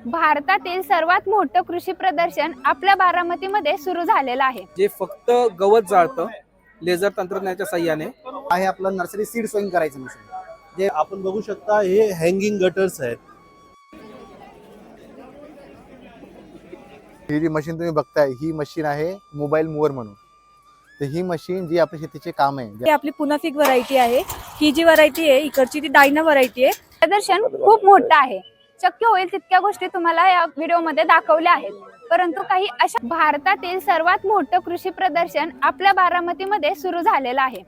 भारतातील सर्वात मोठं कृषी प्रदर्शन आपल्या बारामतीमध्ये सुरू झालेलं आहे. जे फक्त गवत जाळतं लेझर तंत्रज्ञानाच्या साह्याने आहे आपलं नर्सरी सीड सोईंग करायचं मशीन. जे आपण बघू शकता हे हँगिंग गटर्स आहेत. ही जी मशीन तुम्ही बघताय ही मशीन आहे मोबाईल मूवर म्हणून. तर ही मशीन जी आपल्या शेतीचे काम आहे, ही आपली पुनाफिक व्हरायटी आहे. ही जी व्हरायटी आहे इकडची ती डायना व्हरायटी आहे. प्रदर्शन खूप मोठं आहे. शक्य होईल तितक्या गोष्टी तुम्हाला या व्हिडिओमध्ये दाखवल्या आहेत, परंतु काही अशा भारतातील सर्वात मोठं कृषी प्रदर्शन आपल्या बारामतीमध्ये सुरू झालेलं आहे.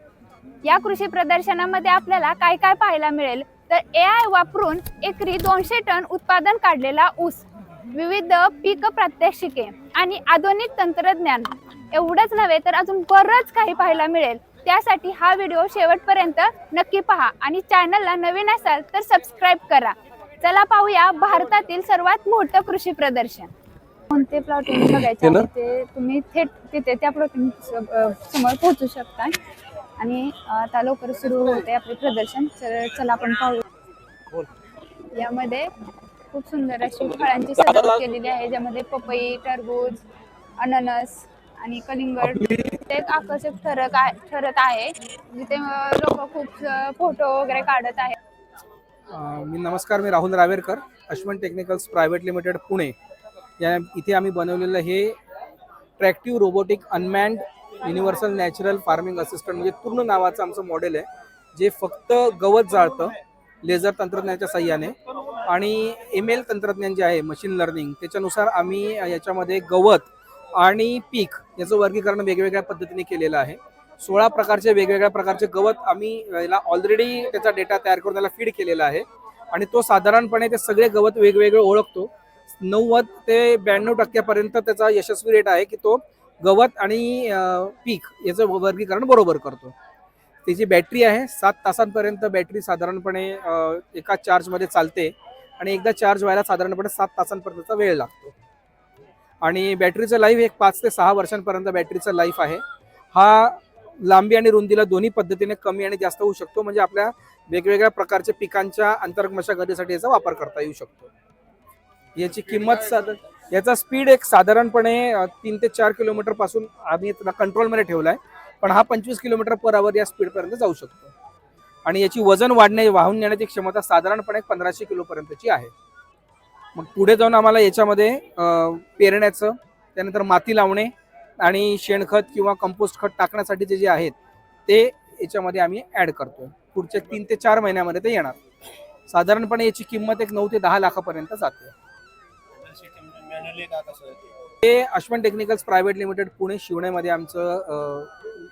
या कृषी प्रदर्शनामध्ये आपल्याला काय काय पाहायला मिळेल तर AI वापरून एकरी 200 टन उत्पादन काढलेला ऊस, विविध पीक प्रात्यक्षिके आणि आधुनिक तंत्रज्ञान एवढंच नव्हे तर अजून बरंच काही पाहायला मिळेल. त्यासाठी हा व्हिडिओ शेवटपर्यंत नक्की पहा आणि चॅनलला नवीन असाल तर सबस्क्राईब करा. चला पाहूया भारतातील सर्वात मोठं कृषी प्रदर्शन. कोणते प्लॉटिंग बघायचे आहे ते तुम्ही थेट तिथे त्या प्लॉटिंग समोर पोहोचू शकता आणि आता लवकर सुरू होते आपले प्रदर्शन. चला आपण पाहू. यामध्ये खूप सुंदर अशी फळांची सजावट केलेली आहे, ज्यामध्ये पपई, टरबूज, अननस आणि कलिंगड एक आकर्षक ठरत आहे, जिथे लोक खूप फोटो वगैरे काढत आहेत. नमस्कार, मी Rahul Raverkar, Ashwin technicals private limited Pune या इथे आम्ही बनवलेलं हे tractive robotic unmanned universal natural farming assistant म्हणजे पूर्ण नावाचं आमचं मॉडेल आहे, जे फक्त गवत जाळतं लेझर तंत्रज्ञानाच्या साह्याने आणि ML तंत्रज्ञान जे आहे मशीन लर्निंग त्याच्यानुसार आम्ही याच्यामध्ये गवत आणि पीक याचं वर्गीकरण वेगवेगळ्या पद्धतीने केलेलं आहे. 16 प्रकारचे वेगवेगळ्या प्रकारचे गवत आम्ही याला ऑलरेडी त्याचा डेटा तयार करून त्याला फीड केलेला आहे आणि तो साधारणपणे ते सगळे गवत वेगवेगळे ओळखतो. 90 ते 92% त्याचा यशस्वी रेट आहे की तो गवत आणि पीक याचं वर्गीकरण बरोबर करतो. त्याची बॅटरी आहे 7 तासांपर्यंत बॅटरी साधारणपणे एका चार्जमध्ये चालते आणि एकदा चार्ज व्हायला साधारणपणे 7 तासांपर्यंतचा वेळ लागतो आणि बॅटरीचं लाईफ एक 5 ते 6 वर्षांपर्यंत बॅटरीचं लाईफ आहे. हा लांबी आणि रुंदीला दोन्ही पद्धतीने कमी आणि जास्त होऊ शकतो, म्हणजे आपल्या वेगवेगळ्या प्रकारच्या पिकांच्या अंतर्गत मशागतीसाठी याचा वापर करता येऊ शकतो. याची किंमत याचा स्पीड एक साधारणपणे 3 ते 4 किलोमीटर पासून आम्ही त्याला कंट्रोलमध्ये ठेवला आहे, पण हा 25 किलोमीटर पर आवर या स्पीडपर्यंत जाऊ शकतो आणि याची वजन वाहून नेण्याची क्षमता साधारणपणे 1500 किलोपर्यंतची आहे. मग पुढे जाऊन आम्हाला याच्यामध्ये पेरण्याचं, त्यानंतर माती लावणे आणि शेणखत किंवा कंपोस्ट खत टाकण्यासाठीचे जे आहेत ते याच्यामध्ये आम्ही ॲड करतोय. पुढच्या 3 ते 4 महिन्यामध्ये ते येणार. साधारणपणे याची किंमत एक 9 ते 10 लाखापर्यंत जाते. ते Ashwin technicals private limited Pune शिवण्यामध्ये आमचं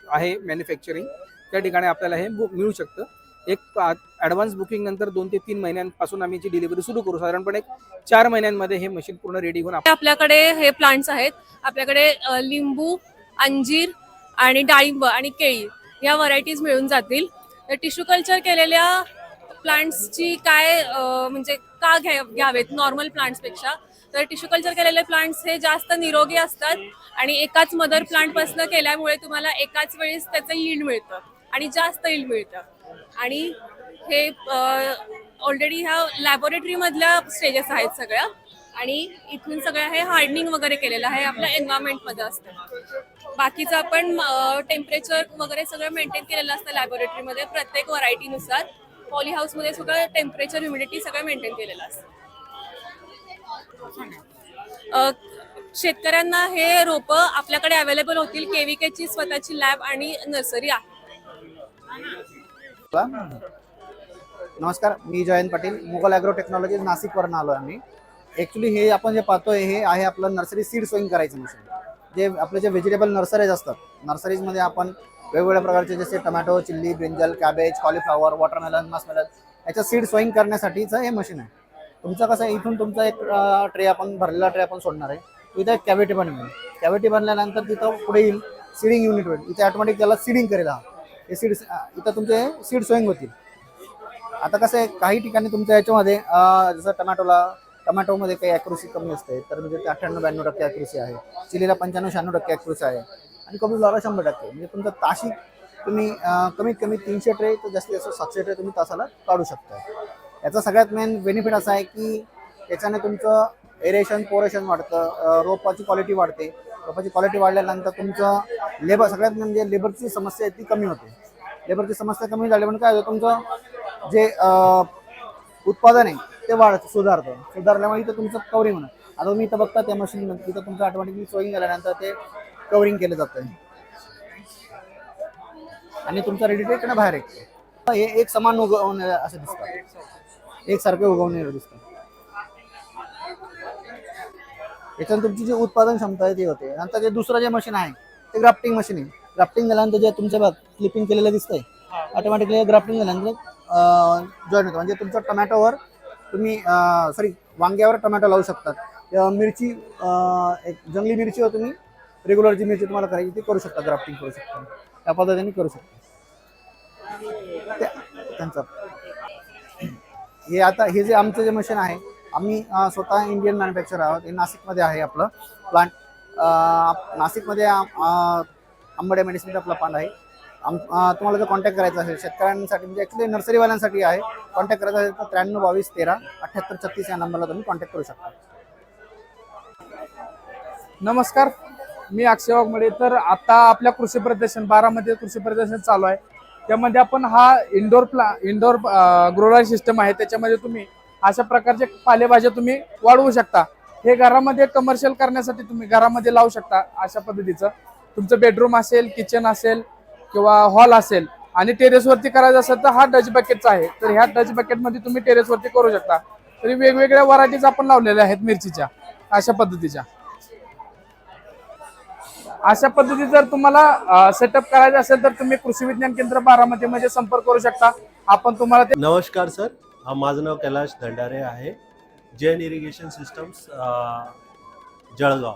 आहे मॅन्युफॅक्चरिंग. त्या ठिकाणी आपल्याला हे मिळू शकतं. एक ॲडव्हान्स बुकिंग नंतर 2 ते 3 महिन्यांपासून आम्ही याची डिलिव्हरी सुरू करू. साधारणपणे 4 महिन्यांमध्ये हे मशीन पूर्ण रेडी होऊन आपल्याकडे हे प्लांट्स आहेत. आपल्याकडे लिंबू, अंजीर आणि डाळिंब आणि केळी या व्हरायटीज मिळून जातील. तर टिश्यू कल्चर केलेल्या प्लांट्सची काय म्हणजे का घ्यावेत नॉर्मल प्लांट्सपेक्षा, तर टिश्यू कल्चर केलेले प्लांट्स हे जास्त निरोगी असतात आणि एकाच मदर प्लांटपासून केल्यामुळे तुम्हाला एकाच वेळेस त्याचं यील्ड मिळतं आणि जास्त यील्ड मिळतं. आणि हे ऑलरेडी ह्या लॅबोरेटरीमधल्या स्टेजेस आहेत सगळ्या आणि इथून सगळं हे हार्डनिंग वगैरे केलेलं आहे, आपल्या एन्व्हायरमेंटमध्ये असतं. बाकीचं आपण टेम्परेचर वगैरे सगळं मेंटेन केलेलं असतं लॅबोरेटरीमध्ये प्रत्येक व्हरायटीनुसार. पॉली हाऊसमध्ये सगळं टेम्परेचर, ह्युमिडिटी सगळं मेंटेन केलेलं असतं. शेतकऱ्यांना हे रोपं आपल्याकडे अवेलेबल होतील. KVKची स्वतःची लॅब आणि नर्सरी आहे. नमस्कार, मी जयंत पाटील, मुघल ॲग्रो टेक्नॉलॉजी नाशिकवरून आलो आम्ही. ॲक्च्युली हे आपण जे पाहतोय हे आहे आपलं नर्सरी सीड सोईंग करायचं मशीन. जे आपले जे व्हेजिटेबल नर्सरीज असतात, नर्सरीजमध्ये आपण वेगवेगळ्या प्रकारचे जसे tomato, chilli, brinjal, cabbage, cauliflower, watermelon, muskmelon याच्या सीड सोईंग करण्यासाठीचं हे मशीन आहे. तुमचं कसं आहे, इथून तुमचा एक ट्रे आपण भरलेला ट्रे आपण सोडणार आहे. इथं एक कॅव्हिटी बनवेल. कॅव्हिटी बनल्यानंतर तिथं पुढे येईल सीडिंग युनिट होईल. इथे ऑटोमॅटिक त्याला सीडिंग करेल. हे सीड इथं तुमचे सीड सोईंग होतील. आता कसं आहे, काही ठिकाणी तुमच्या याच्यामध्ये जसं टमॅटोमध्ये काही ॲक्युरसी कमी असते, तर म्हणजे ते 98-92% ॲक्युरसी आहे. चिलीला 95-96% ॲक्युरसी आहे आणि कॉलीफ्लॉवरला 100%. म्हणजे तुमचं ताशी तुम्ही कमीत कमी 300 ट्रे तर जास्तीत जास्त 700 ट्रे तुम्ही तासाला काढू शकता. याचा सगळ्यात मेन बेनिफिट असा आहे की याच्याने तुमचं एरेशन पोरेशन वाढतं, रोपाची क्वालिटी वाढते. रोपाची क्वालिटी वाढल्यानंतर तुमचं लेबर, सगळ्यात म्हणजे लेबरची समस्या आहे ती कमी होते. लेबरची समस्या कमी झाली म्हणजे काय होतं, तुमचं जे उत्पादन आहे ते सुधारल्यामुळे इथं तुमचं कवरिंग होणार. आता तुम्ही इथं बघता त्या मशीनमध्ये तिथं तुमचं ऑटोमॅटिकली सोईंग झाल्यानंतर ते कवरिंग केलं जातं आणि तुमचा रेडी टेक बाहेर येतो. हे एक समान उगवणे असं दिसतं, एकसारखे उगवणे दिसतं. याच्यानं तुमची जी उत्पादन क्षमता आहे ती होते. नंतर जे दुसरं जे मशीन आहे ते ग्राफ्टिंग मशीन आहे. ग्राफ्टिंग झाल्यानंतर जे तुमच्या क्लिपिंग केलेलं दिसतंय ऑटोमॅटिकली ग्राफ्टिंग झाल्यानंतर जॉईन होतं. म्हणजे तुमच्या टोमॅटोवर तुम्ही वांग्यावर टोमॅटो लावू शकतात. मिरची, एक जंगली मिरचीवर तुम्ही रेग्युलर जी मिरची तुम्हाला करायची ती करू शकता, ग्राफ्टिंग करू शकता, त्या पद्धतीने करू शकता. त्यांचं हे जे आमचं जे मशीन आहे, आम्ही स्वतः इंडियन मॅन्युफॅक्चर आहोत. हे नाशिकमध्ये आहे आपलं प्लांट. नाशिकमध्ये अंबडे मेडिसिनचा आपला प्लांट आहे. तुम्हाला जर कॉन्टॅक्ट करायचा असेल शेतकऱ्यांसाठी, म्हणजे ॲक्च्युली नर्सरीवाल्यांसाठी आहे, कॉन्टॅक्ट करायचा असेल तर 93 22 13 78 36 या नंबरला तुम्ही कॉन्टॅक्ट करू शकता. नमस्कार, मी अक्षय वाघमोडे. तर आता आपल्या कृषी प्रदर्शन बारामध्ये कृषी प्रदर्शन चालू आहे. त्यामध्ये आपण हा इंडोर ग्रोअर सिस्टम आहे. त्याच्यामध्ये तुम्ही अशा प्रकारचे पालेभाज्या तुम्ही वाढवू शकता. हे घरामध्ये कमर्शियल करण्यासाठी तुम्ही घरामध्ये लावू शकता. अशा पद्धतीचं तुमचं बेडरूम असेल, किचन असेल किंवा हॉल असेल, आणि टेरेसवरती करायचं असेल तर हा डच बकेटचा आहे. तर ह्या डच बकेटमध्ये तुम्ही टेरेसवरती करू शकता. तरी वेगवेगळ्या व्हरायटीज आपण लावलेल्या आहेत मिरचीच्या, अशा पद्धतीच्या. अशा पद्धतीत जर तुम्हाला सेटअप करायचं असेल तर तुम्ही कृषी विज्ञान केंद्र बारामतीमध्ये संपर्क करू शकता. आपण तुम्हाला ते नमस्कार सर, माझं नाव कैलाश दंडारे आहे. जैन इरिगेशन सिस्टम्स जळगाव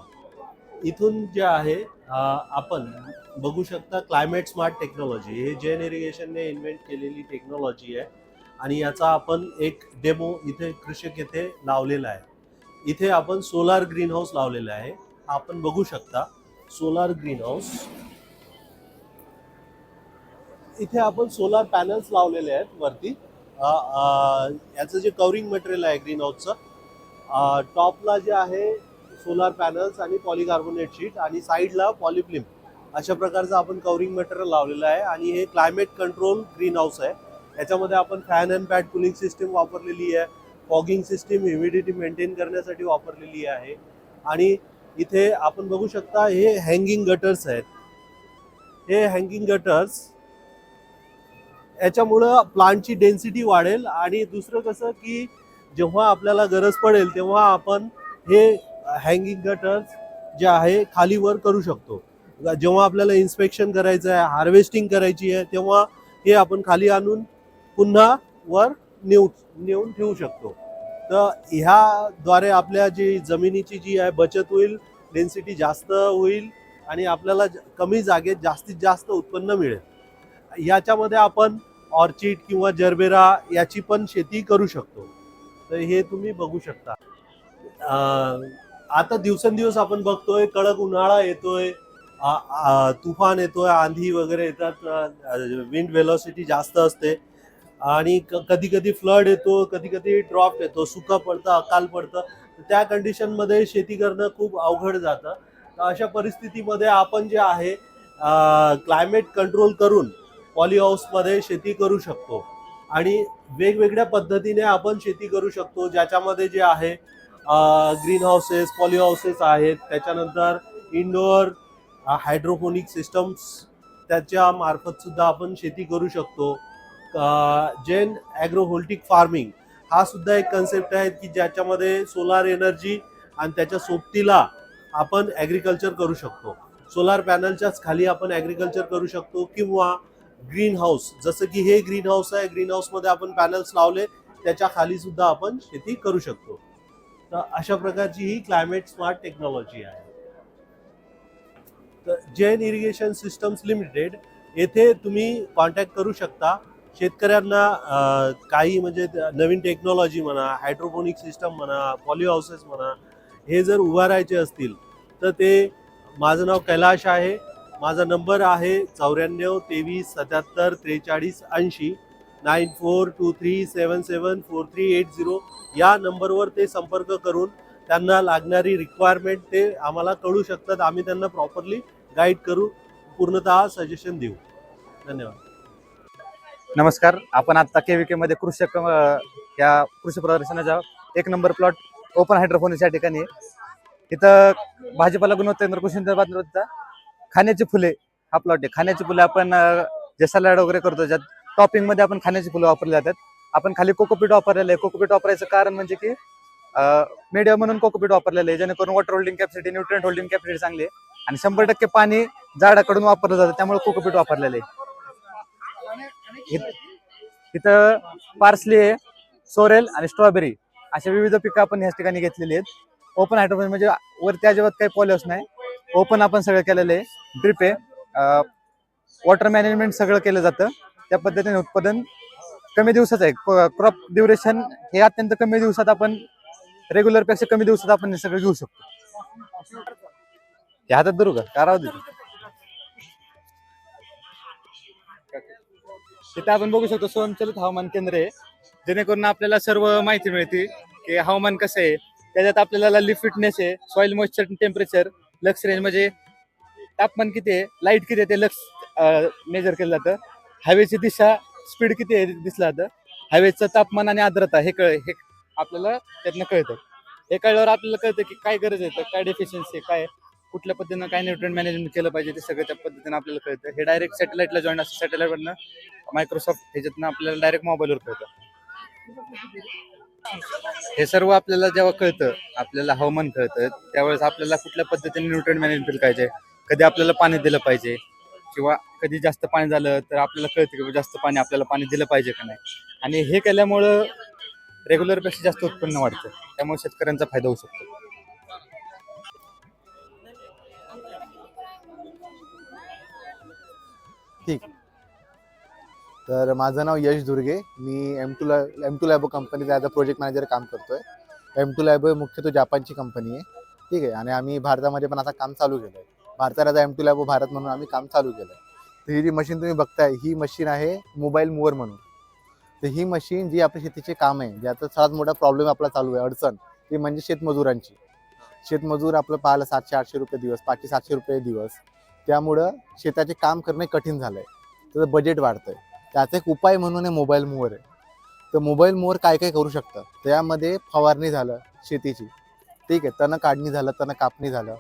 इथून जे आहे आपण बघू शकता क्लायमेट स्मार्ट टेक्नॉलॉजी. हे जैन इरिगेशनने इन्व्हेंट केलेली टेक्नॉलॉजी आहे आणि याचा आपण एक डेमो इथे कृषक येथे लावलेला आहे. इथे आपण सोलार ग्रीन हाऊस लावलेला आहे. आपण बघू शकता सोलार ग्रीन हाऊस. इथे आपण सोलार पॅनल्स लावलेले आहेत वरती. याचं जे कव्हरिंग मटेरियल आहे ग्रीन हाऊसचं, टॉपला जे आहे सोलार पॅनल्स आणि पॉलिकार्बोनेट शीट आणि साईडला पॉलिफ्लिम, अशा प्रकारचं आपण कव्हरिंग मटेरियल लावलेलं आहे. आणि हे क्लायमेट कंट्रोल ग्रीन हाऊस आहे. याच्यामध्ये आपण fan and pad cooling system वापरलेली आहे, फॉगिंग सिस्टीम ह्युमिडिटी मेंटेन करण्यासाठी वापरलेली आहे. आणि इथे आपण बघू शकता हे हँगिंग गटर्स आहेत. हे हँगिंग गटर्स याच्यामुळं प्लांटची डेन्सिटी वाढेल. आणि दुसरं कसं की जेव्हा आपल्याला गरज पडेल तेव्हा आपण हे हँगिंग गटर्स जे आहे खाली वर करू शकतो. जेव्हा आपल्याला इन्स्पेक्शन करायचं आहे, हार्वेस्टिंग करायची आहे, तेव्हा हे आपण खाली आणून पुन्हा वर नेऊन ठेवू शकतो. तर ह्याद्वारे आपल्या जी जमिनीची जी आहे बचत होईल, डेन्सिटी जास्त होईल आणि आपल्याला कमी जागेत जास्तीत जास्त उत्पन्न मिळेल. याच्यामध्ये आपण ऑर्चिड किंवा जरबेरा याची पण शेती करू शकतो. तर हे तुम्ही बघू शकता. आता दिवसेंदिवस आपण बघतोय कडक उन्हाळा येतोय, तुफान येतोय, आंधी वगैरे येतात, विंड वेलोसिटी जास्त असते आणि कधी कधी फ्लड येतो, कधी कधी ड्रॉप येतो, सुका पडतं, अकाल पडतं. त्या कंडिशनमध्ये शेती करणं खूप अवघड जातं. तर अशा परिस्थितीमध्ये आपण जे आहे क्लायमेट कंट्रोल करून पॉली हाऊसमध्ये शेती करू शकतो. आणि वेगवेगळ्या पद्धतीने आपण शेती करू शकतो, ज्याच्यामध्ये जे आहे ग्रीन हाऊसेस, पॉली हाऊसेस आहेत. त्याच्यानंतर इंडोअर हायड्रोपोनिक सिस्टम्स, त्याच्या मार्फत सुद्धा आपण शेती करू शकतो. जैन ॲग्रोव्होल्टिक फार्मिंग हा सुद्धा एक कन्सेप्ट आहे की ज्याच्यामध्ये सोलार एनर्जी आणि त्याच्या सोबतीला आपण ॲग्रिकल्चर करू शकतो. सोलार पॅनलच्याच खाली आपण ॲग्रिकल्चर करू शकतो किंवा ग्रीन हाऊस, जसं की हे ग्रीन हाऊस आहे, ग्रीन हाऊसमध्ये आपण पॅनल्स लावले, त्याच्या खाली सुद्धा आपण शेती करू शकतो. तर अशा प्रकारची ही क्लायमेट स्मार्ट टेक्नॉलॉजी आहे. तर जैन इरिगेशन सिस्टम्स लिमिटेड येथे तुम्ही कॉन्टॅक्ट करू शकता. शेतकऱ्यांना काही म्हणजे नवीन टेक्नॉलॉजी म्हणा, हायड्रोपोनिक सिस्टम म्हणा, पॉली हाऊसेस म्हणा, हे जर उभारायचे असतील तर ते, माझं नाव कैलाश आहे. माझा नंबर आहे 94 23 77 43 80, 9423774380. या नंबरवर ते संपर्क करून त्यांना लागणारी रिक्वायरमेंट ते आम्हाला कळू शकतात. आम्ही त्यांना प्रॉपरली गाईड करू, पूर्णतः सजेशन देऊ. धन्यवाद. नमस्कार. आपण आता KVK मध्ये या कृषी प्रदर्शनाच्या 1 नंबर प्लॉट ओपन हायड्रोपोनिक्स या ठिकाणी आहे. इथं भाजीपाला गुणवत्ता केंद्र कृषी विभागाचा खाण्याची फुले हा प्लॉट आहे. खाण्याची फुले आपण जे सलाड वगैरे करतो ज्यात टॉपिंग मध्ये आपण खाण्याची फुलं वापरली जातात. आपण खाली कोकोपीट वापरलेलं आहे. कोकोपीट वापरायचं कारण म्हणजे की मीडिया म्हणून कोकोपीट वापरलेलं आहे, जेणेकरून water holding capacity, nutrient holding capacity चांगली आहे आणि 100% पाणी झाडाकडून वापरलं जातं, त्यामुळे कोकोपीट वापरलेलं आहे. इथं पार्सली आहे, सोरेल आणि स्ट्रॉबेरी अशा विविध पिकं आपण ह्याच ठिकाणी घेतलेली आहेत. ओपन हायड्रोपोनिक्स म्हणजे वरती अजिबात काही पॉलिहाऊस नाही, ओपन आपण सगळं केलेलं आहे. ड्रिप आहे, वॉटर मॅनेजमेंट सगळं केलं जातं. त्या पद्धतीने उत्पादन कमी दिवसाचं आहे. क्रॉप ड्युरेशन हे अत्यंत कमी दिवसात आपण रेग्युलर पेक्षा कमी दिवसात आपण हे सगळं घेऊ शकतो. हे हातात धरू का राहू दे. तिथे आपण बघू शकतो स्वयंचलित हवामान केंद्र आहे, जेणेकरून आपल्याला सर्व माहिती मिळते की हवामान कसं आहे. त्याच्यात आपल्याला लीफ फिटनेस आहे, soil moisture temperature, lux range म्हणजे तापमान किती आहे, लाईट किती आहे ते लक्स मेजर केलं जातं. हवेची दिशा, स्पीड किती आहे दिसलं जातं. हवेचं तापमान आणि आर्द्रता हे आपल्याला त्यातनं कळतं. हे कळल्यावर आपल्याला कळतं की काय गरज आहे, काय डेफिशियन्सी, काय कुठल्या पद्धतीनं काय न्यूट्रिएंट मॅनेजमेंट केलं पाहिजे, ते सगळं त्या पद्धतीनं आपल्याला कळतं. हे डायरेक्ट सॅटेलाइटला जॉईन असतं, सॅटेलाइटवरनं मायक्रोसॉफ्ट ह्याच्यातनं आपल्याला डायरेक्ट मोबाईलवर कळतं. हे सर्व आपल्याला जेव्हा कळतं, आपल्याला हवामान कळतं, त्यावेळेस आपल्याला कुठल्या पद्धतीने न्यूट्रिएंट मॅनेजमेंट करायचे, कधी आपल्याला पाणी दिलं पाहिजे किंवा कधी जास्त पाणी झालं तर आपल्याला कळतं की जास्त पाणी आपल्याला पाणी दिलं पाहिजे का नाही. आणि हे केल्यामुळं रेग्युलरपेक्षा जास्त उत्पन्न वाढतं, त्यामुळे शेतकऱ्यांचा फायदा होऊ शकतो. ठीक. तर माझं नाव यश दुर्गे. मी M2 लॅबो कंपनीत ॲज अ प्रोजेक्ट मॅनेजर काम करतोय. M2 लॅबो मुख्यतः जापानची कंपनी आहे. ठीक आहे. आणि आम्ही भारतामध्ये पण आता काम चालू केलं आहे. भारतात आता M2 लॅबो भारत म्हणून आम्ही काम चालू केलं आहे. तर ही जी मशीन तुम्ही बघताय, ही मशीन आहे मोबाईल मूवर म्हणून. तर ही मशीन जी आपल्या शेतीचे काम आहे, ज्याचा सर्वात मोठा प्रॉब्लेम आपला चालू आहे, अडचण, ती म्हणजे शेतमजुरांची. शेतमजूर आपलं पाहायला 700-800 रुपये दिवस, 500-700 रुपये दिवस. त्यामुळं शेताचे काम करणे कठीण झालं आहे. त्याचं बजेट वाढतं आहे. त्याचा एक उपाय म्हणून आहे मोबाईल मूवर आहे. तर मोबाईल मूवर काय काय करू शकतं, त्यामध्ये फवारणी झालं शेतीची, ठीक आहे, तण काढणी झालं, तण कापणी झालं,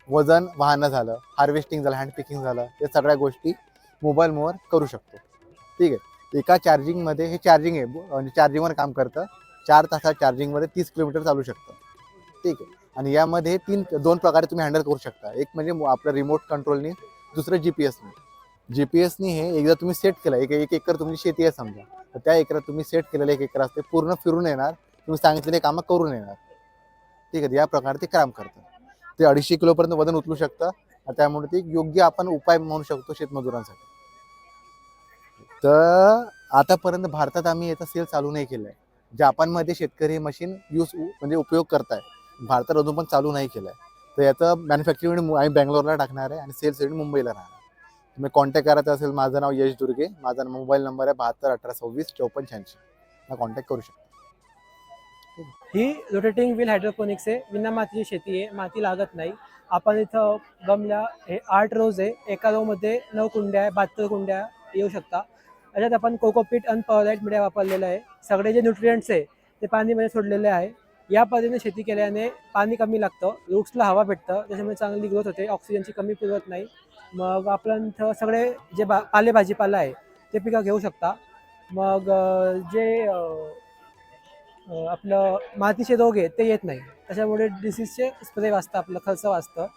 वजन वाहनं झालं, हार्वेस्टिंग झालं, हँड पिकिंग झालं, या सगळ्या गोष्टी मोबाईल मूवर करू शकतो. ठीक आहे. एका चार्जिंगमध्ये, हे चार्जिंग आहे म्हणजे चार्जिंगवर काम करतं. 4 तासात चार्जिंगमध्ये 30 किलोमीटर चालू शकतं. ठीक आहे. आणि यामध्ये 2 प्रकारे तुम्ही हँडल करू शकता. एक म्हणजे आपलं रिमोट कंट्रोलनी, दुसरं GPS-ने. GPS-ने हे एकदा तुम्ही सेट केलं, एक एकर तुमची शेती आहे समजा, तर त्या एकरात तुम्ही सेट केलेलं 1 एकर असते, पूर्ण फिरून येणार, तुम्ही सांगितलेले कामं करून येणार. ठीक आहे. या प्रकारे ते काम करतं. ते 250 किलोपर्यंत वजन उचलू शकतं. त्यामुळे ते योग्य आपण उपाय म्हणू शकतो शेतमजुरांसाठी. तर आतापर्यंत भारतात आम्ही याचा सेल चालू नाही केला आहे. जापानमध्ये शेतकरी हे मशीन म्हणजे उपयोग करताय, भारतात अजून पण चालू नाही केलं आहे. तर याचं मॅन्युफॅक्चरिंग आम्ही बँगलोरला टाकणार आहे आणि सेल्ससाठी मुंबईला राहणार. तुम्ही कॉन्टॅक्ट करायचं असेल, माझं नाव यश दुर्गे, माझा मोबाईल नंबर आहे 72 18 26 54 86. मला कॉन्टॅक्ट करू शकता. ही रोटेटिंग व्हील हायड्रोपोनिक्स आहे. विना मातीची शेती आहे, माती लागत नाही. आपण इथं गमल्या हे 8 रोज आहे, एका रोमध्ये 9 कुंड्या आहे, 72 कुंड्या येऊ शकता. याच्यात आपण कोकोपीट आणि परलाईट मीडिया वापरलेलं आहे. सगळे जे न्यूट्रिएंट्स आहे ते पाणीमध्ये सोडलेले आहे. या पद्धतीने शेती केल्याने पाणी कमी लागतं, रूट्सला हवा भेटतं, त्याच्यामुळे चांगली ग्रोथ होते, ऑक्सिजनची कमी पुरवत नाही. मग आपण इथं सगळे जे पालेभाजीपाला आहे ते पिकं घेऊ शकता. मग जे आपलं मातीचे रोग आहे ते येत नाही, त्याच्यामुळे डिसीजचे स्प्रे वाचतं, आपलं खर्च वाचतं.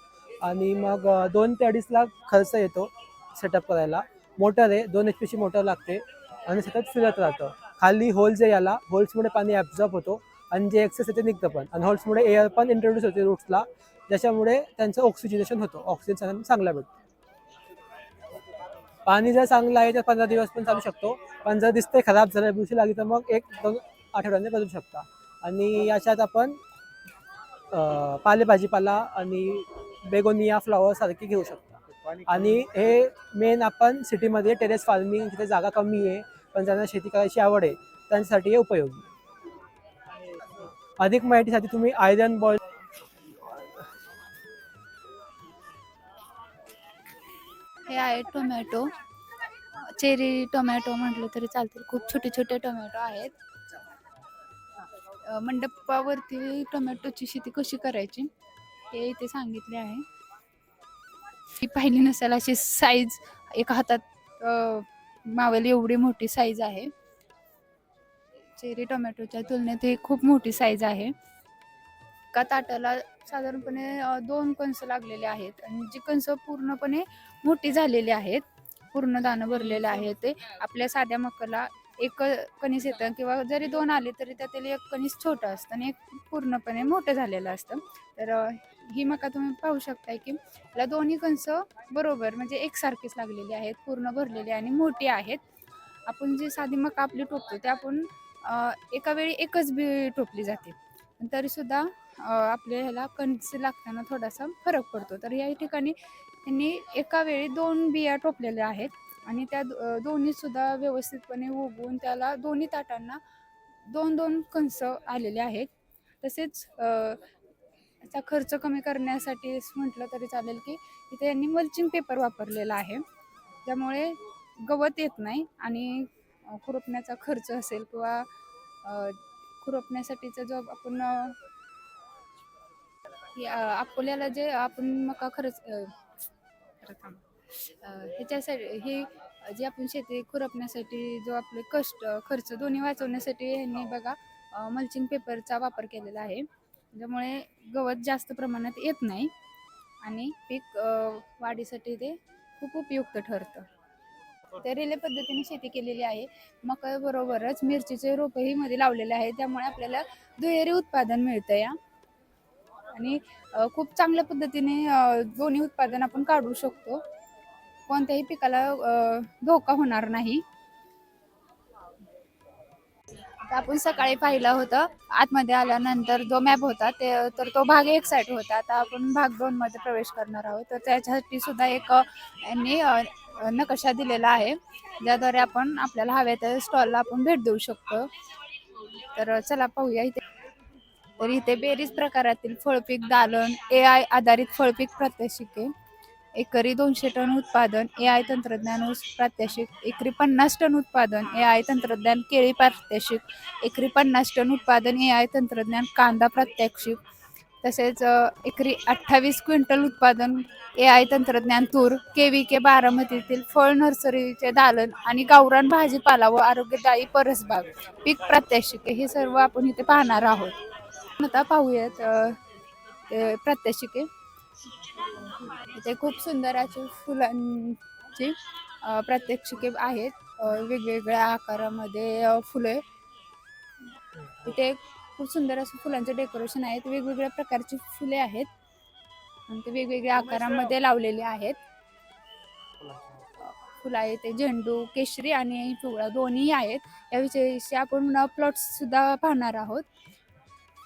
आणि मग 2 ते 2.5 लाख खर्च येतो सेटअप करायला. मोटर आहे, 2 HP मोटर लागते आणि सतत फिरत राहतं. खाली होल्स आहे, याला होल्समुळे पाणी ॲब्झॉर्ब होतो आणि जे एक्सेस आहे ते निघतं पण, आणि होल्समुळे एअर पण इंट्रोड्यूस होते रूट्सला, ज्याच्यामुळे त्यांचं ऑक्सिजनेशन होतं, ऑक्सिजन चांगला भेटतो. पाणी जर चांगलं आहे तर 15 दिवस पण चालू शकतो, पण जर दिसतंय खराब झालं, बुरशी लागली तर मग 1-2 आठवड्याने बदलू शकता. आणि याच्यात आपण पालेभाजीपाला आणि बेगोनिया फ्लॉवर सारखे घेऊ शकता. आणि हे मेन आपण सिटीमध्ये टेरेस फार्मिंग, जिथे जागा कमी आहे पण ज्यांना शेती करायची आवड आहे त्यांच्यासाठी हे उपयोगी. अधिक माहितीसाठी तुम्ही आयरन बॉल हे आहे टोमॅटो, चेरी टोमॅटो म्हटलं तरी चालतील. खूप छोटे छोटे टोमॅटो आहेत. मंडपावरती टोमॅटोची शेती कशी करायची हे इथे सांगितले आहे. ही पाहिली नसेल अशी साईज, एका हातात मावेल एवढी मोठी साईज आहे. चेरी टोमॅटोच्या तुलनेत ही खूप मोठी साईज आहे. एका ताटाला साधारणपणे 2 कंस लागलेले आहेत आणि जी कंस पूर्णपणे मोठी झालेली आहेत, पूर्ण दाणं भरलेले आहे, ते आपल्या साध्या मकाला एक कणीस येतं किंवा जरी 2 आले तरी त्यातील एक कणीस छोटं असतं आणि एक पूर्णपणे मोठं झालेलं असतं. तर ही मका तुम्ही पाहू शकताय की त्याला दोन्ही कंस बरोबर म्हणजे एकसारखीच लागलेली आहेत, पूर्ण भरलेली आणि मोठी आहेत. आपण जी साधी मका आपली टोकतो ते आपण एका वेळी एकच बी टोकली जाते, पण तरीसुद्धा आपल्या ह्याला कणीस लागताना थोडासा फरक पडतो. तर या ठिकाणी त्यांनी एका वेळी 2 बिया टोकलेल्या आहेत आणि त्या दोन्ही सुद्धा व्यवस्थितपणे उगवून त्याला दोन्ही ताटांना 2-2 कंस आलेले आहेत. तसेच याचा खर्च कमी करण्यासाठी म्हटलं तरी चालेल की इथे यांनी मल्चिंग पेपर वापरलेला आहे, ज्यामुळे गवत येत नाही आणि खुरपण्याचा खर्च असेल किंवा खुरपण्यासाठीचा जो आपण अकोल्याला जे आपण मका खरंच ह्याच्यासाठी ही जी आपण शेती खुरपण्यासाठी जो आपले कष्ट खर्च दोन्ही वाचवण्यासाठी ह्यांनी बघा मल्चिंग पेपरचा वापर केलेला आहे, ज्यामुळे गवत जास्त प्रमाणात येत नाही आणि पीक वाढीसाठी ते खूप उपयुक्त ठरतं. ते रिले पद्धतीने शेती केलेली आहे. मकाबरोबरच मिरचीचे रोपही मध्ये लावलेले आहेत, त्यामुळे आपल्याला दुहेरी उत्पादन मिळतं या आणि खूप चांगल्या पद्धतीने दोन्ही उत्पादन आपण काढू शकतो. कोणत्याही पिकाला धोका होणार नाही. आता आपण सकाळी पाहिलं होतं आतमध्ये आल्यानंतर जो मॅप होता ते, तर तो भाग 1 साईड होता. आता आपण भाग 2 मध्ये प्रवेश करणार आहोत. तर त्याच्यासाठी सुद्धा एक यांनी नकाशा दिलेला आहे, ज्याद्वारे आपण आपल्याला हव्या त्या स्टॉलला आपण भेट देऊ शकतो. तर चला पाहूया इथे. तर इथे बेरीज प्रकारातील फळपीक दालन, AI आधारित फळपीक प्रात्यक्षिके, एकरी 200 टन उत्पादन AI तंत्रज्ञान ऊस प्रात्यक्षिक, एकरी 50 टन उत्पादन AI तंत्रज्ञान केळी प्रात्यक्षिक, एकरी 50 टन उत्पादन AI तंत्रज्ञान कांदा प्रात्यक्षिक, तसेच एकरी 28 क्विंटल उत्पादन AI तंत्रज्ञान तूर, KVK बारामतीतील फळ नर्सरीचे दालन आणि गावरान भाजीपाला व आरोग्यदायी परसबाग पीक प्रात्यक्षिके हे सर्व आपण इथे पाहणार आहोत. आता पाहूयात प्रात्यक्षिके. इथे खूप सुंदर अशी फुलांची प्रात्यक्षिके आहेत, वेगवेगळ्या आकारामध्ये फुले. इथे खूप सुंदर असे फुलांचे डेकोरेशन आहेत, वेगवेगळ्या प्रकारची फुले आहेत आणि ते वेगवेगळ्या आकारामध्ये लावलेले आहेत. फुलं आहे ते झेंडू, केशरी आणि पिवळा दोन्ही आहेत. याविषयी आपण प्लॉट्स सुद्धा पाहणार आहोत.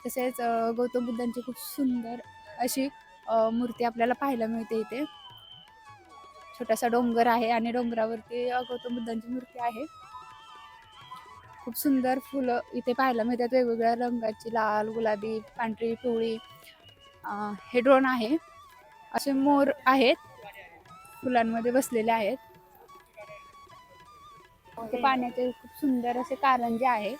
तसेच गौतम बुद्धांची खूप सुंदर अशी मूर्ती आपल्याला पाहायला मिळते. इथे छोटासा डोंगर आहे आणि डोंगरावरती गौतम बुद्धांची मूर्ती आहे. खूप सुंदर फुलं इथे पाहायला मिळतात, वेगवेगळ्या रंगाची, लाल, गुलाबी, पांढरी, पिवळी. हे ड्रोन आहे, असे मोर आहेत फुलांमध्ये बसलेले आहेत. ते पाण्याचे खूप सुंदर असे कारंजे आहे.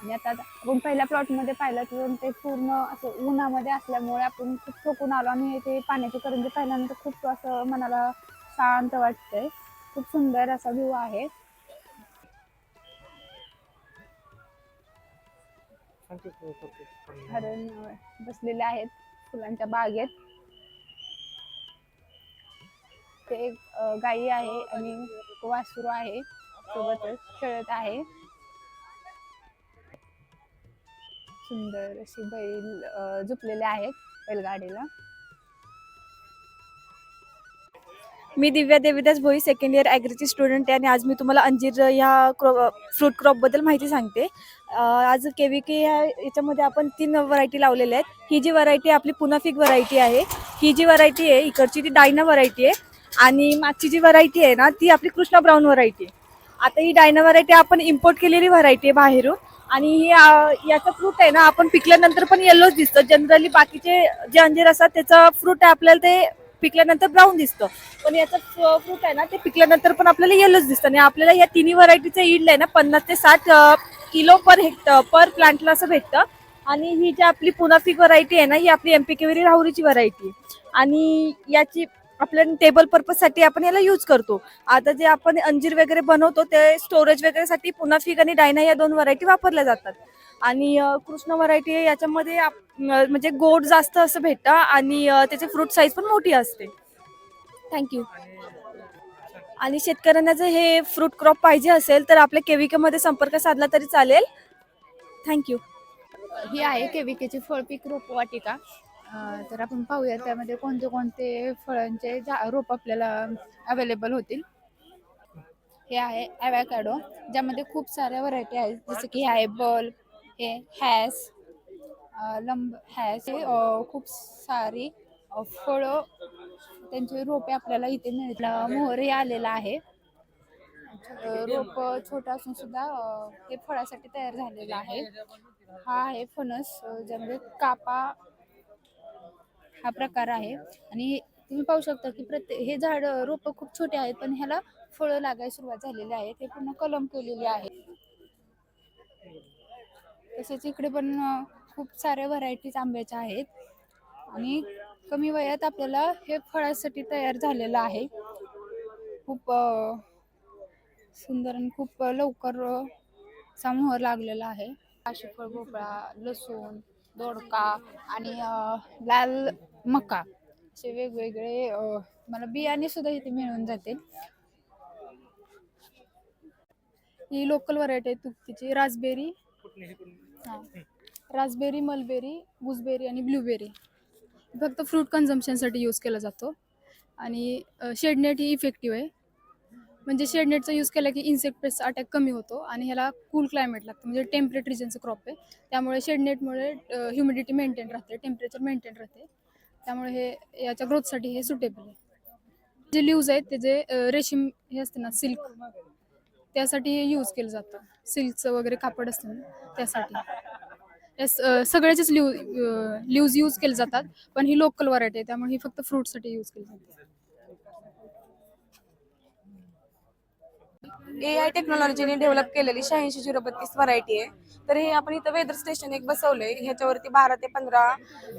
आणि आता आपण पहिल्या प्लॉट मध्ये पाहिलं तर ते पूर्ण असं उन्हामध्ये असल्यामुळे आपण खूप थकून आलो आणि ते पाण्याचे करंजे पाहिल्यानंतर खूप असं मनाला शांत वाटतंय. खूप सुंदर असा व्ह्यू आहे. हरण बसलेले आहेत फुलांच्या बागेत. ते एक गाई आहे आणि वासरू आहे, सोबतच खेळत आहे. सुंदर अशी बैल झुपलेले आहेत बैलगाडीला. मी दिव्या देविदास भोई, सेकंड इयर ॲग्रीची स्टुडंट आहे आणि आज मी तुम्हाला अंजीर ह्या फ्रूट क्रॉपबद्दल माहिती सांगते. आज KVK याच्यामध्ये आपण 3 व्हरायटी लावलेल्या आहेत. ही जी व्हरायटी आपली पुनाफिक व्हरायटी आहे. ही जी व्हरायटी आहे इकडची ती डायना व्हरायटी आहे आणि मागची जी व्हरायटी आहे ना ती आपली कृष्णा ब्राऊन व्हरायटी आहे. आता ही डायना व्हरायटी आपण इम्पोर्ट केलेली व्हरायटी आहे बाहेरून आणि ही याचा फ्रूट आहे ना आपण पिकल्यानंतर पण येल्लोच दिसतं. जनरली बाकीचे जे अंजीर असतात त्याचा फ्रूट आहे आपल्याला ते पिकल्यानंतर ब्राऊन दिसतं, पण याचं फ्रूट आहे ना ते पिकल्यानंतर पण आपल्याला येलोच दिसतं. आणि आपल्याला या तिन्ही व्हरायटीचं ईल्ड आहे ना 50 ते 60 किलो पर प्लांटला असं भेटतं. आणि ही जी आपली पुनाफिक व्हरायटी आहे ना ही आपली एमपीकेवरी राहुरीची व्हरायटी आहे. आणि याची आपल्या टेबल पर्पजसाठी आपण याला यूज करतो. आता जे आपण अंजीर वगैरे बनवतो ते स्टोरेज वगैरेसाठी पुनाफिक आणि डायना या 2 व्हरायटी वापरल्या जातात. आणि कृष्ण व्हरायटी आहे याच्यामध्ये म्हणजे गोड जास्त असं भेटतं आणि त्याची फ्रूट साईज पण मोठी असते. थँक्यू. आणि शेतकऱ्यांना जर हे फ्रूट क्रॉप पाहिजे असेल तर आपल्या केविके मध्ये संपर्क साधला तरी चालेल. थँक्यू. ही आहे केविकेची फळपीक रोपवाटिका. तर आपण पाहूया त्यामध्ये कोणते कोणते फळांचे रोप आपल्याला अवेलेबल होतील. हे आहे ॲवॅकॅडो, ज्यामध्ये खूप साऱ्या व्हरायटी आहेत, जसं की आहे बल्ब, हे हॅस, लंब हॅस, खूप सारी फळं त्यांची रोपे आपल्याला इथे मिळतात. मोहरही आलेला आहे. रोप छोटं असून सुद्धा हे फळासाठी तयार झालेलं आहे. हा आहे फणस, ज्यामध्ये कापा हा प्रकार आहे. आणि तुम्ही पाहू शकता की हे झाड रोप खूप छोटे आहेत, पण ह्याला फळं लागायला सुरुवात झालेली आहे. ते पूर्ण कलम केलेली आहे. तसेच इकडे पण खूप साऱ्या व्हरायटीज आंब्याच्या आहेत. आणि कमी वयात आपल्याला हे फळासाठी तयार झालेलं आहे. खूप सुंदर आणि खूप लवकर समोर लागलेला आहे. काशीफळ, भोपळा, लसूण, दोडका आणि लाल मका असे वेगवेगळे मला बियाणे सुद्धा इथे मिळून जातील. ही लोकल व्हरायटी आहे तुतीची, रासबेरी, रासबेरी, मलबेरी, गुसबेरी आणि ब्लूबेरी. फक्त फ्रूट कन्झम्पशनसाठी यूज केला जातो. आणि शेडनेट ही इफेक्टिव्ह आहे. म्हणजे शेडनेटचा यूज केला की इन्सेक्ट पेस्टचा अटॅक कमी होतो. आणि ह्याला कूल क्लायमेट लागतं, म्हणजे टेम्परेट रिजनचं क्रॉप आहे. त्यामुळे शेडनेटमुळे ह्युमिडिटी मेंटेन राहते, टेम्परेचर मेंटेन राहते. त्यामुळे हे याच्या ग्रोथसाठी हे सुटेबल आहे. जे लिव्ज आहेत ते जे रेशीम हे असते ना, सिल्क, त्यासाठी हे यूज केलं जातं. सिल्कचं वगैरे कापड असतं ना त्यासाठी सगळ्याचेच लिव्ज यूज केले जातात. पण ही लोकल व्हरायटी आहे, त्यामुळे ही फक्त फ्रूटसाठी यूज केली जाते. AI टेक्नॉलॉजीने डेव्हलप केलेली 8632 व्हरायटी आहे. तर हे आपण इथं वेदर स्टेशन एक बसवलंय. ह्याच्यावरती 12 ते 15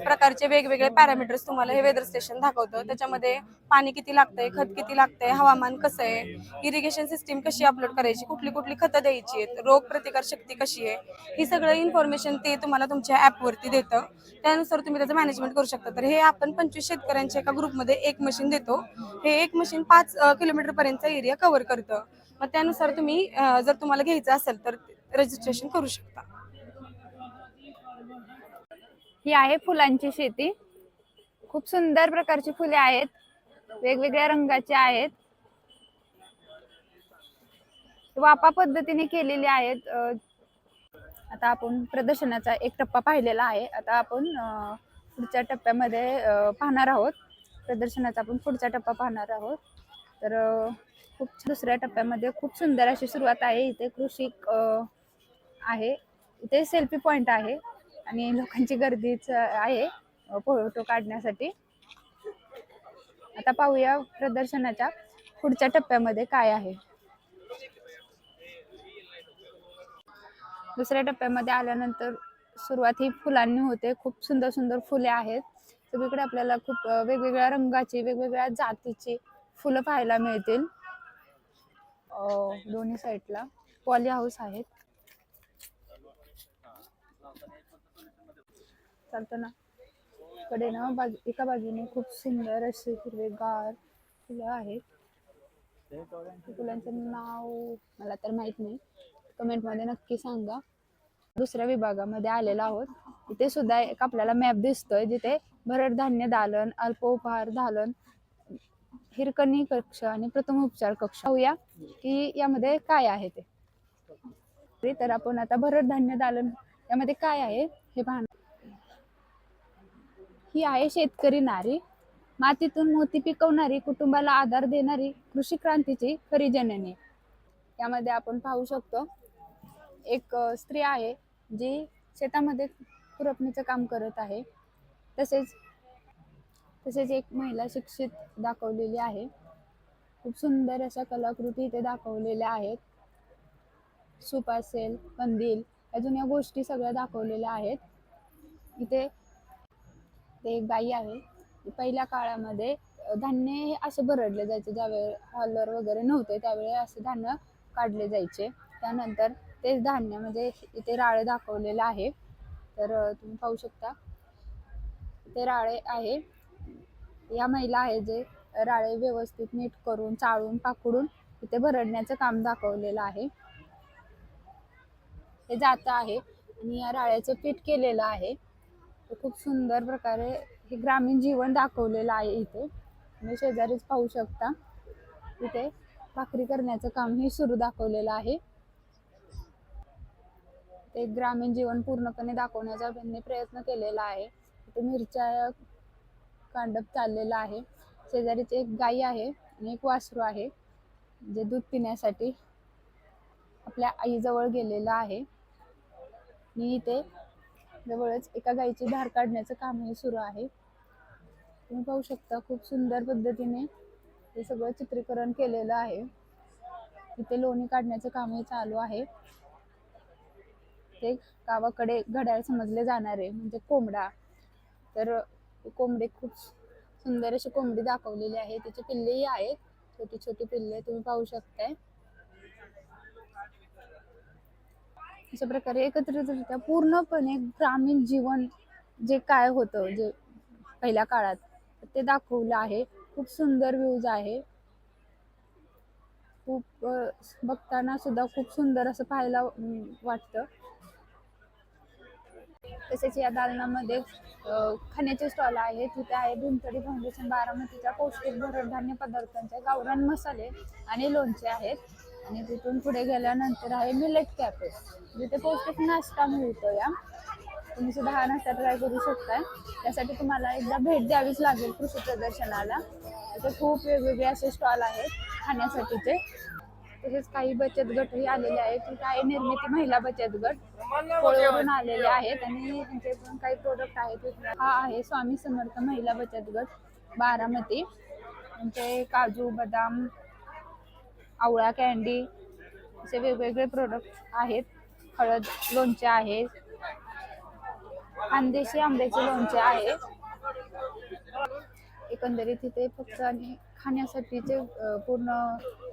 प्रकारचे वेगवेगळे पॅरामीटर्स तुम्हाला हे वेदर स्टेशन दाखवतं. त्याच्यामध्ये पाणी किती लागतंय, खत किती लागतंय, हवामान कसं आहे, इरिगेशन सिस्टीम कशी अपलोड करायची, कुठली कुठली खतं द्यायची आहेत, रोग प्रतिकार शक्ती कशी आहे, ही सगळं इन्फॉर्मेशन ते तुम्हाला तुमच्या ॲपवरती देतं. त्यानुसार तुम्ही त्याचं मॅनेजमेंट करू शकता. तर हे आपण 25 शेतकऱ्यांच्या एका ग्रुपमध्ये एक मशीन देतो. हे एक मशीन 5 किलोमीटरपर्यंतचा एरिया कव्हर करतं. मग त्यानुसार तुम्ही जर तुम्हाला घ्यायचं असेल तर रजिस्ट्रेशन करू शकता. ही आहे फुलांची शेती. खूप सुंदर प्रकारची फुले आहेत, वेगवेगळ्या रंगाची आहेत, वापा पद्धतीने केलेली आहेत. आता आपण प्रदर्शनाचा एक टप्पा पाहिलेला आहे. आता आपण पुढच्या टप्प्यामध्ये पाहणार आहोत. प्रदर्शनाचा आपण पुढचा टप्पा पाहणार आहोत. तर खूप दुसऱ्या टप्प्यामध्ये खूप सुंदर अशी सुरुवात आहे. इथे कृषी आहे, इथे सेल्फी पॉइंट आहे आणि लोकांची गर्दीच आहे फोटो काढण्यासाठी. आता पाहूया प्रदर्शनाच्या पुढच्या टप्प्यामध्ये काय आहे. दुसऱ्या टप्प्यामध्ये आल्यानंतर सुरुवात ही फुलांनी होते. खूप सुंदर सुंदर फुले आहेत. सगळीकडे आपल्याला खूप वेगवेगळ्या रंगाची, वेगवेगळ्या जातीची फुलं पाहायला मिळतील. दोन्ही साईडला पॉली हाऊस आहेत. चालतं ना, कडे ना एका बाजूने खूप सुंदर असे हिरवेगार फुलं आहेत. फुलांचं नाव मला तर माहित नाही, कमेंटमध्ये नक्की सांगा. दुसऱ्या विभागामध्ये आलेलो आहोत. इथे सुद्धा एक आपल्याला मॅप दिसतोय, जिथे भरड धान्य दालन, अल्प उपहार दालन, हिरकणी कक्ष आणि प्रथम उपचार कक्ष. पाहूया की यामध्ये काय आहे ते. तर आपण आता भरड धान्य दालन यामध्ये काय आहे हे पाहणार. ही आहे शेतकरी नारी, मातीतून मोती पिकवणारी, कुटुंबाला आधार देणारी, कृषी क्रांतीची खरी जननी. यामध्ये आपण पाहू शकतो एक स्त्री आहे जी शेतामध्ये खुरपणीचं काम करत आहे. तसेच तसेच एक महिला शिक्षित दाखवलेली आहे. खूप सुंदर अशा कलाकृती इथे दाखवलेल्या आहेत. सूप असेल, कंदील, अजून या गोष्टी सगळ्या दाखवलेल्या आहेत. इथे ते एक गाई आहे. पहिल्या काळामध्ये धान्य हे असे भरडले जायचे, ज्यावेळी हॉलर वगैरे नव्हते त्यावेळी असे धान्य काढले जायचे. त्यानंतर तेच धान्य म्हणजे इथे राळे दाखवलेलं आहे. तर तुम्ही पाहू शकता ते राळे आहे. या महिला आहे जे राळे व्यवस्थित नीट करून चाळून पाकडून इथे भरडण्याचं काम दाखवलेलं आहे. हे जातं आहे आणि या राळ्याचं पीठ केलेलं आहे. खूप सुंदर प्रकारे हे ग्रामीण जीवन दाखवलेलं आहे. इथे तुम्ही शेजारीच पाहू शकता इथे भाकरी करण्याचं काम हे सुरू दाखवलेलं आहे. ते ग्रामीण जीवन पूर्णपणे दाखवण्याचा त्यांनी प्रयत्न केलेला आहे. इथे मिरच्या कांडप चाललेला आहे. शेजारीच एक गाई आहे आणि एक वासरू आहे जे दूध पिण्यासाठी आपल्या आईजवळ गेलेला आहे. आणि इथे जवळच एका गाईची धार काढण्याचं कामही सुरू आहे. तुम्ही पाहू शकता खूप सुंदर पद्धतीने हे सगळं चित्रीकरण केलेलं आहे. इथे लोणी काढण्याचं कामही चालू आहे. ते गावाकडे घड्याळ समजले जाणारे म्हणजे कोंबडा. तर कोंबडी खूप सुंदर अशी कोंबडी दाखवलेली आहे. तिचे पिल्लेही आहेत, छोटी छोटी पिल्ले तुम्ही पाहू शकताय. अशा प्रकारे एकत्रितरित्या पूर्णपणे ग्रामीण जीवन जे काय होतं जे पहिल्या काळात ते दाखवलं आहे. खूप सुंदर व्ह्यूज आहे. खूप बघताना सुद्धा खूप सुंदर असं पाहायला वाटतं. तसेच या दालनामध्ये खाण्याचे स्टॉल आहे. तिथे आहे भीमथडी फाउंडेशन बारामतीच्या पौष्टिक भरड धान्य पदार्थांचे गावरान मसाले आणि लोणचे आहेत. आणि तिथून पुढे गेल्यानंतर आहे मिलेट कॅफे, जिथे पौष्टिक नाश्ता मिळतो. या तुम्ही सुद्धा हा नाश्ता ट्राय करू शकताय. त्यासाठी तुम्हाला एकदा भेट द्यावीच लागेल कृषी प्रदर्शनाला. तिथे खूप वेगवेगळे असे स्टॉल आहेत खाण्यासाठीचे. तसेच काही बचत गटही आलेले आहेत. तिथे आहे निर्मिती महिला बचत गट, कोळवरून आलेले आहेत आणि त्यांचे पण काही प्रोडक्ट आहेत. हा आहे स्वामी समर्थ महिला बचत गट बारामती. त्यांचे काजू, बदाम, आवळा कॅन्डी असे वेगवेगळे प्रोडक्ट आहेत. हळद लोणचे आहे, खानदेशी आंब्याचे लोणचे आहे. एकंदरीत इथे फक्त आणि खाण्यासाठीचे पूर्ण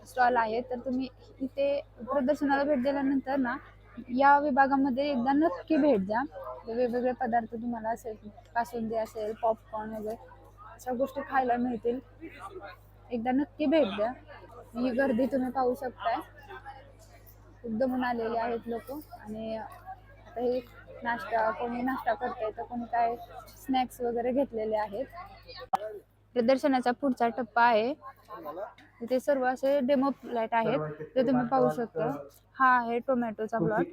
स्टॉल आहेत. तर तुम्ही इथे प्रदर्शनाला भेट दिल्यानंतर ना या विभागामध्ये एकदा नक्की भेट द्या. वेगवेगळे पदार्थ तुम्हाला असेल, कासुंदी असेल, पॉपकॉर्न वगैरे अशा गोष्टी खायला मिळतील. एकदा नक्की भेट द्या. ही गर्दी तुम्ही पाहू शकताय. खूप दमून आलेले आहेत लोक. आणि आता हे नाश्ता, कोणी नाश्ता करते तर कोणी काय स्नॅक्स वगैरे घेतलेले आहेत. प्रदर्शनाचा पुढचा टप्पा आहे. इथे सर्व असे डेमो प्लॉट आहेत ते तुम्ही पाहू शकता. हा आहे टोमॅटोचा प्लॉट.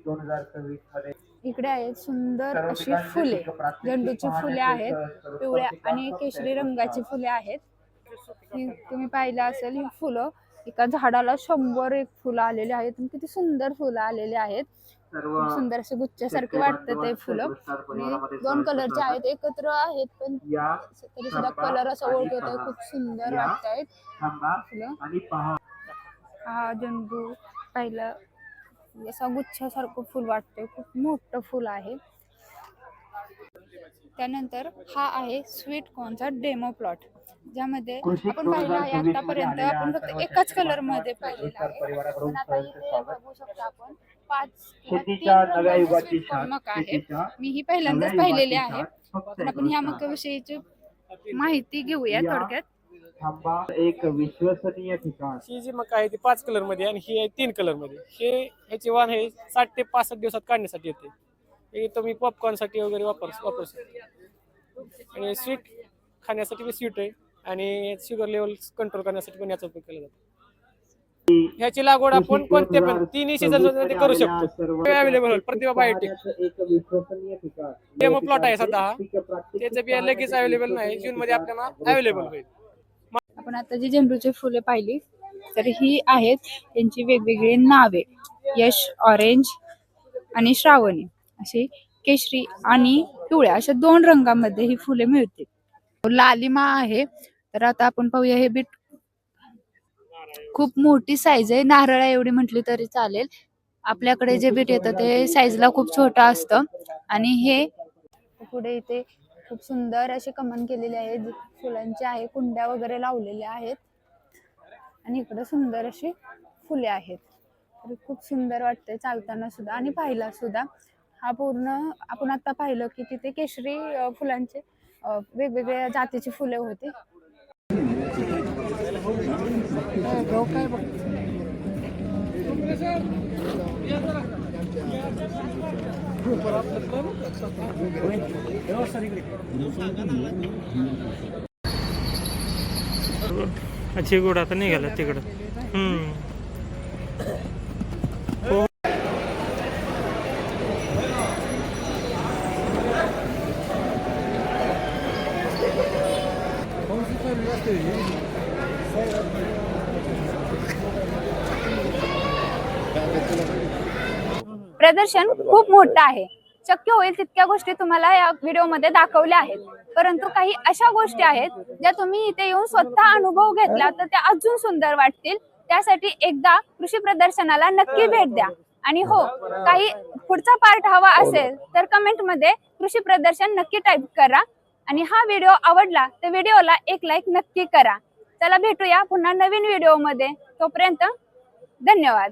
इकडे आहेत सुंदर अशी फुले, झेंडूची फुले आहेत, पिवळ्या आणि केशरी रंगाची फुले आहेत. ही तुम्ही पाहिलं असेल, ही फुलं एका झाडाला 100 फुलं आलेली आहेत. किती सुंदर फुलं आलेली आहेत. खूप सुंदर असे गुच्छासारखे वाटतं ते फुलं. आणि 2 कलरचे आहेत, एकत्र आहेत पण तरी सुद्धा कलर असं ओळखतोय. खूप सुंदर वाटतायत फुलं. हा झेंडू पाहिलं असा गुच्छासारखं फुल वाटतंय. खूप मोठं फुल आहे. त्यानंतर हा आहे स्वीट कॉर्नचा डेमो प्लॉट, ज्यामध्ये आपण पाहिलं आहे आतापर्यंत आपण फक्त एकाच कलर मध्ये पाहिलेला आहे. पण आता इथे बघू शकता आपण 5 किंवा 3 रंगांचे स्वीट कॉर्न मका आहे. मी ही पहिल्यांदाच पाहिलेली आहे. पण आपण ह्या मकाविषयीची माहिती घेऊया थोडक्यात. एक विश्वसनीय ठिकाण. ही जी मका आहे ती 5 कलर मध्ये आणि ही आहे 3 कलर मध्ये. ह्याची वाण हे 60 ते 65 दिवसात काढण्यासाठी येते. हे तुम्ही पॉपकॉर्न साठी वगैरे वापरू शकता. आणि स्वीट खाण्यासाठी बी स्वीट आहे आणि शुगर लेवल कंट्रोल करण्यासाठी पण याचा उपयोग केला जातो. ह्याची लागवड आपण कोणत्या पण 3 सीझन मध्ये करू शकतो. अवेलेबल होईल प्रतिभा बायोटेक. एक विश्वसनीय ठिकाण. डेमो प्लॉट आहे सध्या हा. त्याचं बिया लगेच अवेलेबल नाही, जून मध्ये आपल्याला अवेलेबल होईल. आपण आता जी झेंडूची फुले पाहिली तर ही आहेत त्यांची वेगवेगळी नावे. यश, ऑरेंज आणि श्रावणी अशी केशरी आणि पिवळ्या अशा 2 रंगांमध्ये ही फुले मिळतील. लालिमा आहे. तर आता आपण पाहूया हे बीट खूप मोठी साईज आहे, नारळा एवढी म्हटली तरी चालेल. आपल्याकडे जे बीट येतं ते साईजला खूप छोटं असतं. आणि हे पुढे इथे खूप सुंदर अशी कमान केलेली आहे, फुलांची आहे, कुंड्या वगैरे लावलेल्या आहेत आणि इकडे सुंदर अशी फुले आहेत. तर खूप सुंदर वाटते चालताना सुद्धा आणि पाहायला सुद्धा. हा पूर्ण आपण आता पाहिलं की तिथे केशरी फुलांचे वेगवेगळ्या जातीची फुले होती. चिगुड आता निघाला तिकडं. प्रदर्शन खूप मोठं आहे. शक्य होईल तितक्या गोष्टी तुम्हाला या व्हिडिओमध्ये दाखवल्या आहेत. परंतु काही अशा गोष्टी आहेत ज्या तुम्ही इथे येऊन स्वतः अनुभव घेतला तर त्या अजून सुंदर वाटतील. त्यासाठी एकदा कृषी प्रदर्शनाला नक्की भेट द्या. आणि हो, काही पुढचा पार्ट हवा असेल तर कमेंट मध्ये कृषी प्रदर्शन नक्की टाईप करा. आणि हा व्हिडिओ आवडला तर व्हिडिओला एक लाईक नक्की करा. चला भेटूया पुन्हा नवीन व्हिडिओ मध्ये. तोपर्यंत धन्यवाद.